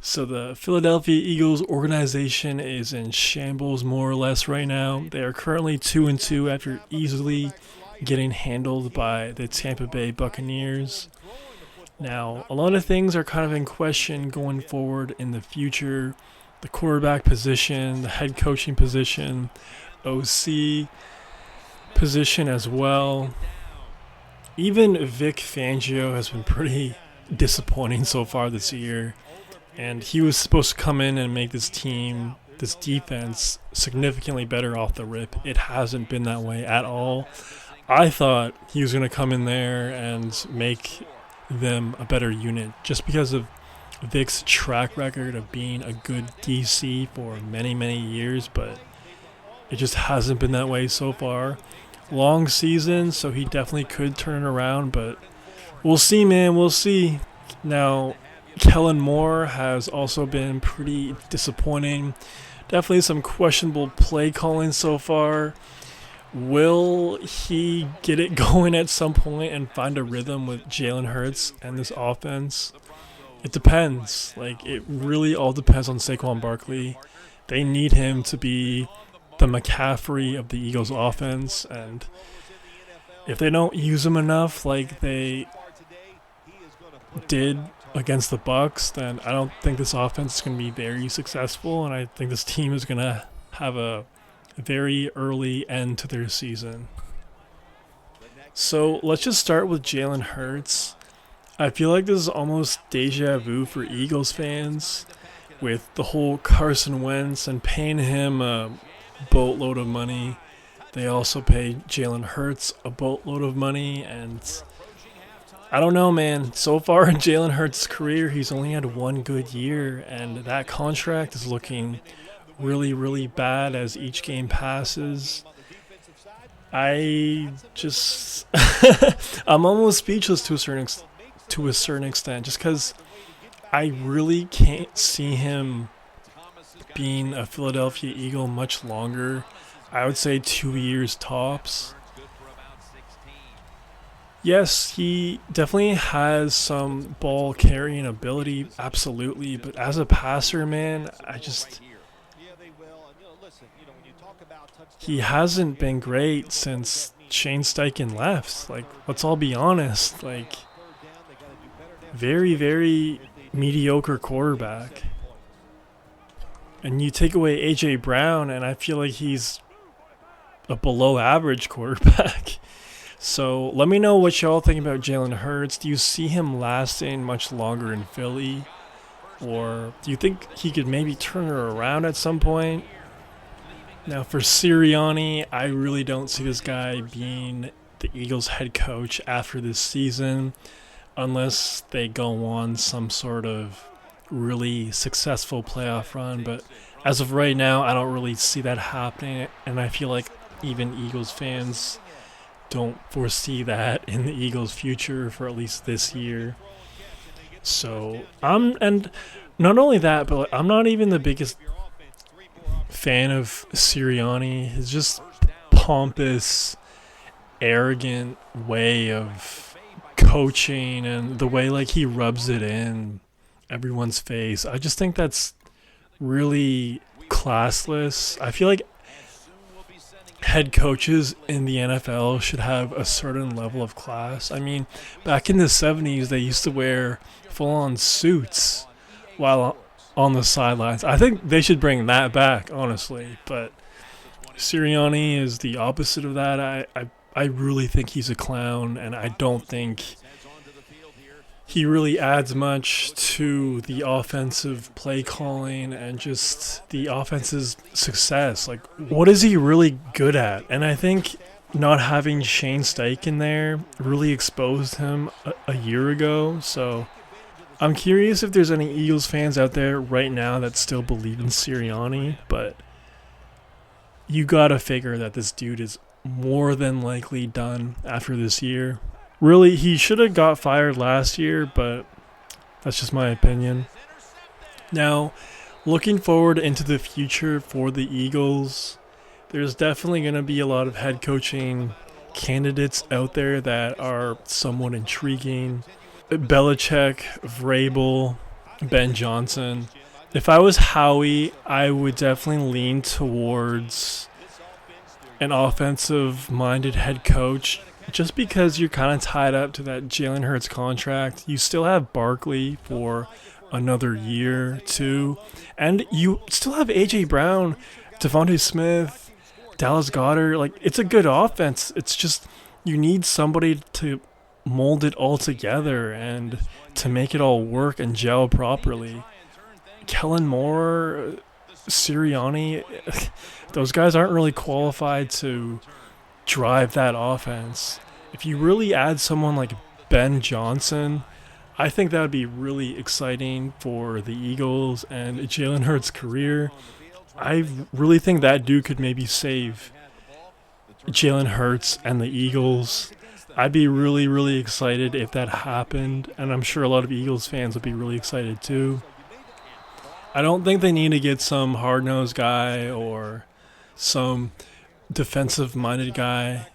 So the Philadelphia Eagles organization is in shambles more or less right now. They are currently 2-2 after easily getting handled by the Tampa Bay Buccaneers. Now, a lot of things are kind of in question going forward in the future. The quarterback position, the head coaching position, OC position as well. Even Vic Fangio has been pretty disappointing so far this year. And he was supposed to come in and make this team, this defense, significantly better off the rip. It hasn't been that way at all. I thought he was going to come in there and make them a better unit just because of Vic's track record of being a good DC for many, many years, but it just hasn't been that way so far. Long season, so he definitely could turn it around, but we'll see, man. We'll see. Now, Kellen Moore has also been pretty disappointing. Definitely some questionable play calling so far. Will he get it going at some point and find a rhythm with Jalen Hurts and this offense? It depends. It really all depends on Saquon Barkley. They need him to be the McCaffrey of the Eagles offense, and if they don't use him enough like they did against the Bucs, then I don't think this offense is going to be very successful, and I think this team is going to have a very early end to their season. So let's just start with Jalen Hurts. I feel like this is almost deja vu for Eagles fans with the whole Carson Wentz and paying him a boatload of money. They also pay Jalen Hurts a boatload of money, and I don't know, man. So far in Jalen Hurts' career, he's only had one good year, and that contract is looking really, really bad as each game passes. I'm almost speechless to a certain extent, just because I really can't see him being a Philadelphia Eagle much longer. I would say 2 years tops. Yes, he definitely has some ball carrying ability, absolutely. But as a passer, man, he hasn't been great since Shane Steichen left. Let's all be honest. Very, very mediocre quarterback. And you take away A.J. Brown, and I feel like he's a below-average quarterback. So let me know what y'all think about Jalen Hurts. Do you see him lasting much longer in Philly? Or do you think he could maybe turn it around at some point? Now for Sirianni, I really don't see this guy being the Eagles head coach after this season unless they go on some sort of really successful playoff run. But as of right now, I don't really see that happening, and I feel like even Eagles fans don't foresee that in the Eagles' future for at least this year. So and not only that, but I'm not even the biggest fan of Sirianni. His just pompous, arrogant way of coaching and the way he rubs it in everyone's face. I just think that's really classless. I feel like head coaches in the NFL should have a certain level of class. I mean, back in the 70s, they used to wear full-on suits while on the sidelines. I think they should bring that back, honestly. But Sirianni is the opposite of that. I really think he's a clown, and I don't think he really adds much to the offensive play calling and just the offense's success. What is he really good at? And I think not having Shane Steichen there really exposed him a year ago. So I'm curious if there's any Eagles fans out there right now that still believe in Sirianni, but you gotta figure that this dude is more than likely done after this year. Really, he should have got fired last year, but that's just my opinion. Now, looking forward into the future for the Eagles, there's definitely going to be a lot of head coaching candidates out there that are somewhat intriguing. Belichick, Vrabel, Ben Johnson. If I was Howie, I would definitely lean towards an offensive-minded head coach just because you're kind of tied up to that Jalen Hurts contract. You still have Barkley for another year, too. And you still have A.J. Brown, Devontae Smith, Dallas Goedert. Like, it's a good offense. It's just you need somebody to mold it all together and to make it all work and gel properly. Kellen Moore, Sirianni, those guys aren't really qualified to drive that offense. If you really add someone like Ben Johnson, I think that would be really exciting for the Eagles and Jalen Hurts' career. I really think that dude could maybe save Jalen Hurts and the Eagles. I'd be really, really excited if that happened, and I'm sure a lot of Eagles fans would be really excited too. I don't think they need to get some hard-nosed guy or some defensive-minded guy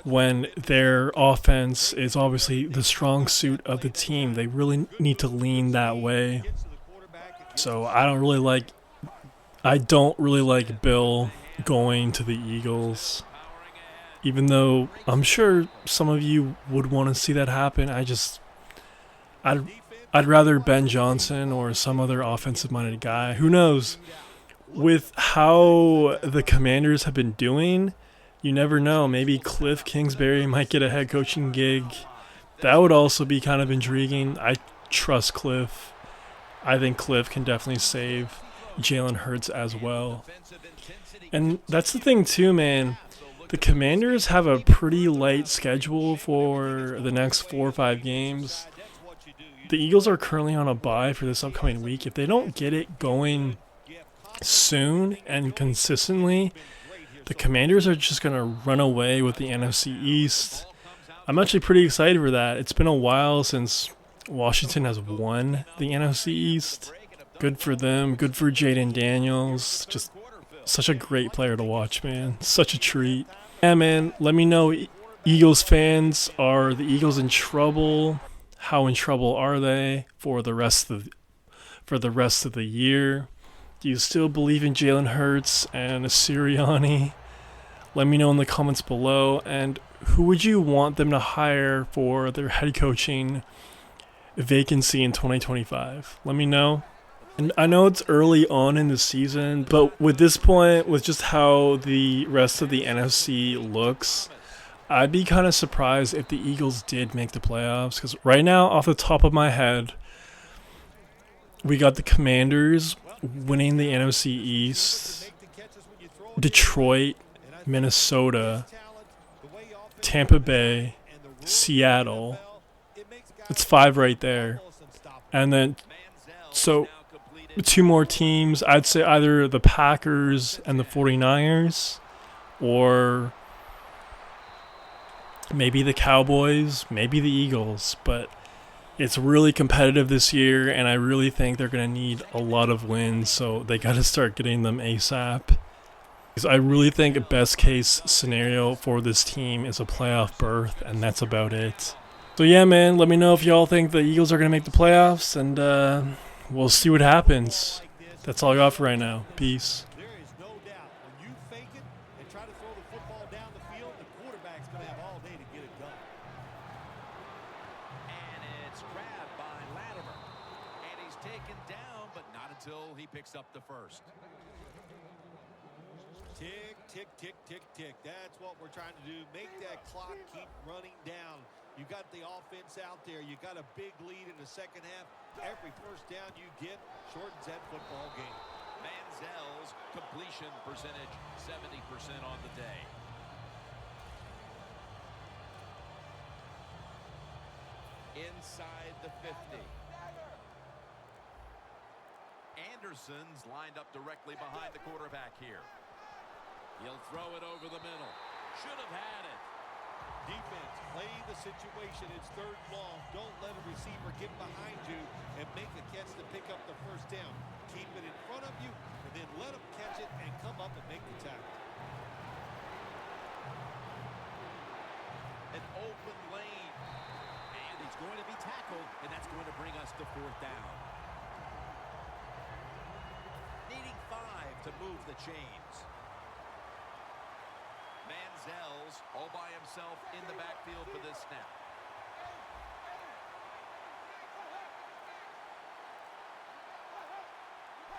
when their offense is obviously the strong suit of the team. They really need to lean that way. So I don't really like Bill going to the Eagles. Even though I'm sure some of you would want to see that happen, I'd rather Ben Johnson or some other offensive-minded guy. Who knows? With how the Commanders have been doing, you never know. Maybe Cliff Kingsbury might get a head coaching gig. That would also be kind of intriguing. I trust Cliff. I think Cliff can definitely save Jalen Hurts as well. And that's the thing too, man. The Commanders have a pretty light schedule for the next 4 or 5 games. The Eagles are currently on a bye for this upcoming week. If they don't get it going soon and consistently, the Commanders are just going to run away with the NFC East. I'm actually pretty excited for that. It's been a while since Washington has won the NFC East. Good for them. Good for Jaden Daniels. Just such a great player to watch, man. Such a treat. Yeah, man, let me know, Eagles fans, are the Eagles in trouble? How in trouble are they for the rest of the year? Do you still believe in Jalen Hurts and Sirianni? Let me know in the comments below. And who would you want them to hire for their head coaching vacancy in 2025? Let me know. And I know it's early on in the season, but with this point, with just how the rest of the NFC looks, I'd be kind of surprised if the Eagles did make the playoffs. Because right now, off the top of my head, we got the Commanders winning the NFC East, Detroit, Minnesota, Tampa Bay, Seattle. It's 5 right there. And then, so 2 more teams. I'd say either the Packers and the 49ers, or maybe the Cowboys, maybe the Eagles. But it's really competitive this year, and I really think they're going to need a lot of wins, so they got to start getting them ASAP. Because I really think a best case scenario for this team is a playoff berth, and that's about it. So yeah, man, let me know if y'all think the Eagles are going to make the playoffs, and we'll see what happens. That's all I got for right now. Peace. There is no doubt when you fake it and try to throw the football down the field, the quarterback's going to have all day to get it done. And it's grabbed by Latimer. And he's taken down, but not until he picks up the first. Tick, tick, tick, tick, tick. That's what we're trying to do. Make that clock keep running down. You got the offense out there. You got a big lead in the second half. Every first down you get shortens that football game. Manziel's completion percentage, 70% on the day. Inside the 50. Anderson's lined up directly behind the quarterback here. He'll throw it over the middle. Should have had it. Defense, play the situation. It's 3rd and long. Don't let a receiver get behind you and make a catch to pick up the first down. Keep it in front of you, and then let them catch it and come up and make the tackle. An open lane. And he It's going to be tackled, and that's going to bring us to 4th down. Needing 5 to move the chains. Manziel's all by himself in the backfield for this snap.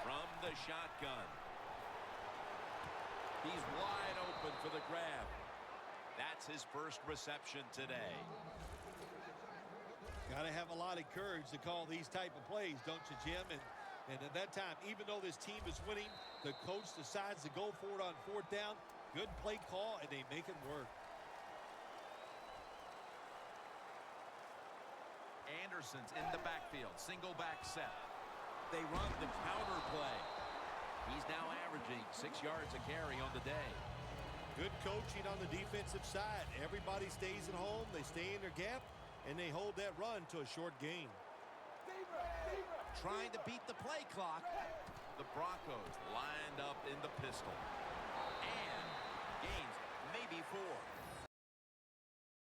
From the shotgun. He's wide open for the grab. That's his first reception today. Got to have a lot of courage to call these type of plays, don't you, Jim? And at that time, even though this team is winning, the coach decides to go for it on 4th down. Good play call, and they make it work. Anderson's in the backfield. Single back set. They run the counter play. He's now averaging 6 yards a carry on the day. Good coaching on the defensive side. Everybody stays at home. They stay in their gap, and they hold that run to a short gain. Trying to beat the play clock. The Broncos lined up in the pistol. And gains